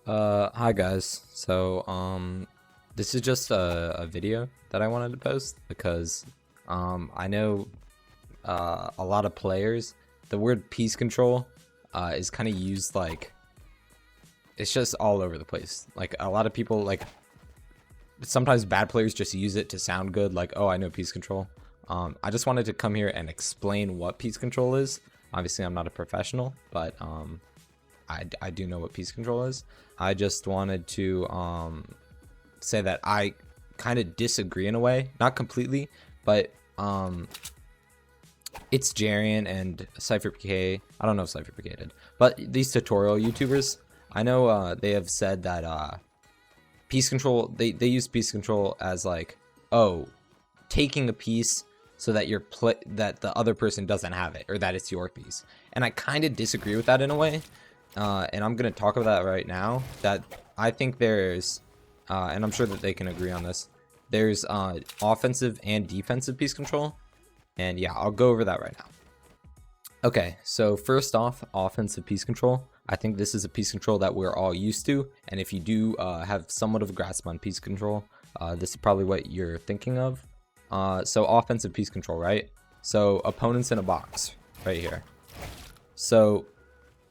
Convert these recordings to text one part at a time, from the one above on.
Hi guys. This is just a video that I wanted to post because I know a lot of players, the word peace control is kind of used like it's just all over the place. Like a lot of people, like sometimes bad players just use it to sound good, like, oh, I know peace control. I just wanted to come here and explain what peace control is. Obviously I'm not a professional, but I do know what peace control is. I just wanted to say that I kind of disagree in a way, not completely, but it's Jarian and CypherPK. I don't know if CypherPK did, but these tutorial YouTubers, I know they have said that peace control, they use peace control as like, oh, taking a piece so that that the other person doesn't have it, or that it's your piece. And I kind of disagree with that in a way. And I'm going to talk about that right now, that I think there's, and I'm sure that they can agree on this, there's offensive and defensive piece control. And yeah, I'll go over that right now. Okay, so first off, offensive piece control. I think this is a piece control that we're all used to. And if you do have somewhat of a grasp on piece control, this is probably what you're thinking of. So offensive piece control, right? So opponents in a box right here. So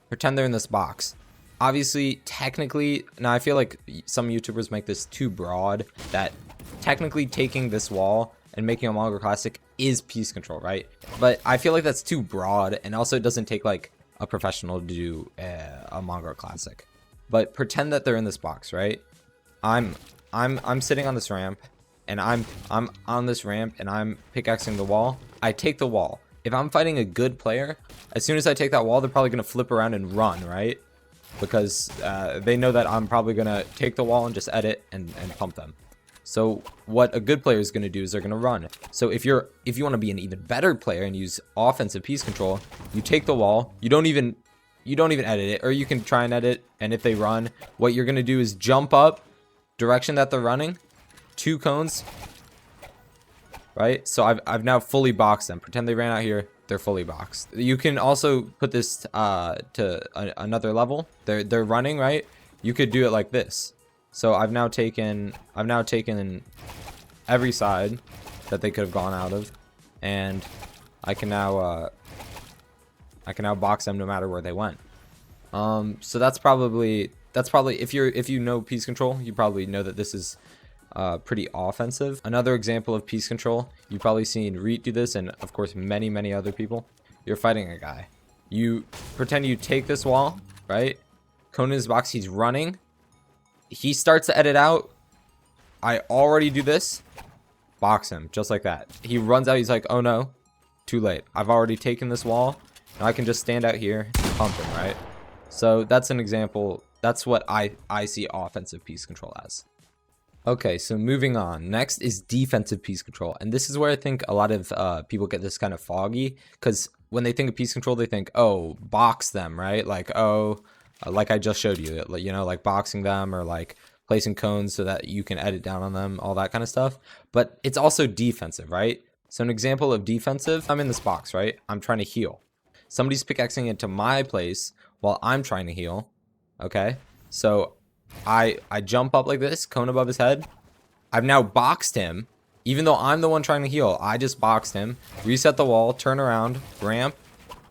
pretend they're in this box. Obviously, technically, now I feel like some YouTubers make this too broad, that technically taking this wall and making a Mongol Classic is piece control, right? But I feel like that's too broad, and also it doesn't take like a professional to do a Mongol Classic. But pretend that they're in this box, right? I'm sitting on this ramp, and I'm on this ramp, and I'm pickaxing the wall. I take the wall. If I'm fighting a good player, as soon as I take that wall, they're probably going to flip around and run, right? Because they know that I'm probably going to take the wall and just edit and pump them. So what a good player is going to do is they're going to run. So if you want to be an even better player and use offensive piece control, you take the wall, you don't even edit it, or you can try and edit, and if they run, what you're going to do is jump up direction that they're running, 2 cones, right? So I've now fully boxed them. Pretend they ran out here, they're fully boxed. You can also put this to another level. They're running, right? You could do it like this. So I've now taken every side that they could have gone out of, and I can now box them no matter where they went. So that's probably if you know piece control, you probably know that this is pretty offensive. Another example of piece control, you've probably seen Reet do this, and of course many other people. You're fighting a guy. You pretend you take this wall, right? Conan's box, he's running. He starts to edit out. I already do this. Box him, just like that. He runs out, he's like, oh no, too late. I've already taken this wall. Now I can just stand out here and pump him, right? So that's an example. That's what I see offensive piece control as. Okay, so moving on. Next is defensive piece control. And this is where I think a lot of people get this kind of foggy. Because when they think of piece control, they think, oh, box them, right? Like, oh, like I just showed you, you know, like boxing them, or like placing cones so that you can edit down on them, all that kind of stuff. But it's also defensive, right? So an example of defensive, I'm in this box, right? I'm trying to heal. Somebody's pickaxing into my place while I'm trying to heal. Okay, so I jump up like this, cone above his head. I've now boxed him. Even though I'm the one trying to heal, I just boxed him. Reset the wall, turn around, ramp,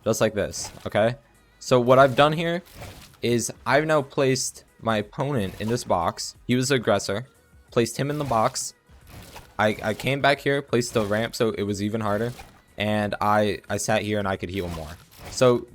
just like this, okay? So what I've done here is I've now placed my opponent in this box. He was the aggressor. Placed him in the box. I came back here, placed the ramp so it was even harder. And I sat here and I could heal more. So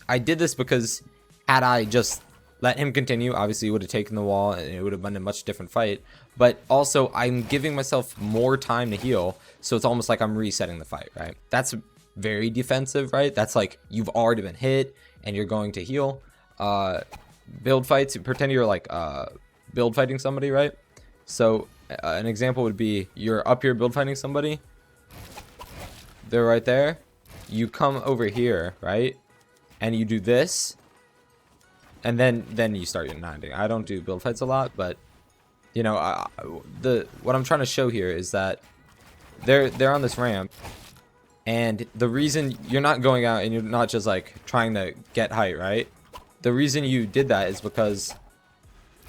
I did this because had I just let him continue, obviously he would have taken the wall and it would have been a much different fight. But also I'm giving myself more time to heal, so it's almost like I'm resetting the fight, right? That's very defensive, right? That's like you've already been hit and you're going to heal. Build fights, pretend you're like build fighting somebody, right? So an example would be you're up here build fighting somebody. They're right there. You come over here, right? And you do this. And then you start uniting. I don't do build fights a lot, but you know, what I'm trying to show here is that they're on this ramp, and the reason you're not going out and you're not just like trying to get height, right? The reason you did that is because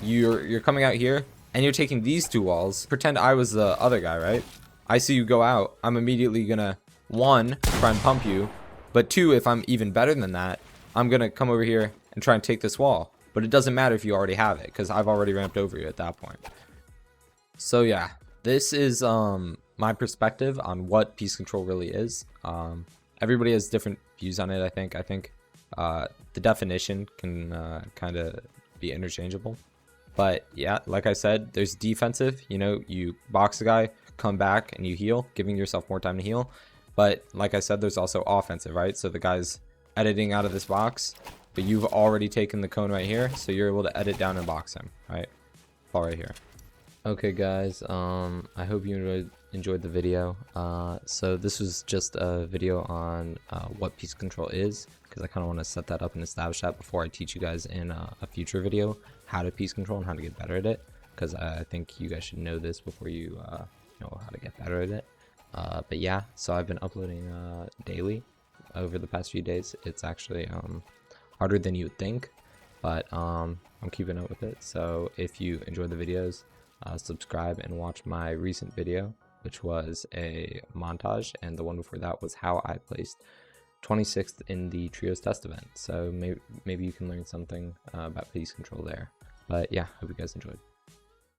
you're coming out here and you're taking these two walls. Pretend I was the other guy, right? I see you go out. I'm immediately gonna, one, try and pump you, but two, if I'm even better than that, I'm gonna come over here and try and take this wall. But it doesn't matter if you already have it, because I've already ramped over you at that point. So yeah, this is my perspective on what Peace Control really is. Everybody has different views on it. I think the definition can kind of be interchangeable. But yeah, like I said, there's defensive. You know, you box a guy, come back, and you heal, giving yourself more time to heal. But like I said, there's also offensive, right? So the guy's editing out of this box, but you've already taken the cone right here, so you're able to edit down and box him, right? Fall right here. Okay, guys. I hope you enjoyed the video. So this was just a video on what Peace Control is, because I kind of want to set that up and establish that before I teach you guys in a future video how to Peace Control and how to get better at it, because I think you guys should know this before you know how to get better at it. But yeah, so I've been uploading daily over the past few days. It's actually harder than you would think, but I'm keeping up with it. So if you enjoy the videos, subscribe and watch my recent video, which was a montage, and the one before that was how I placed 26th in the Trios test event. So maybe you can learn something about Peace Control there. But yeah, hope you guys enjoyed.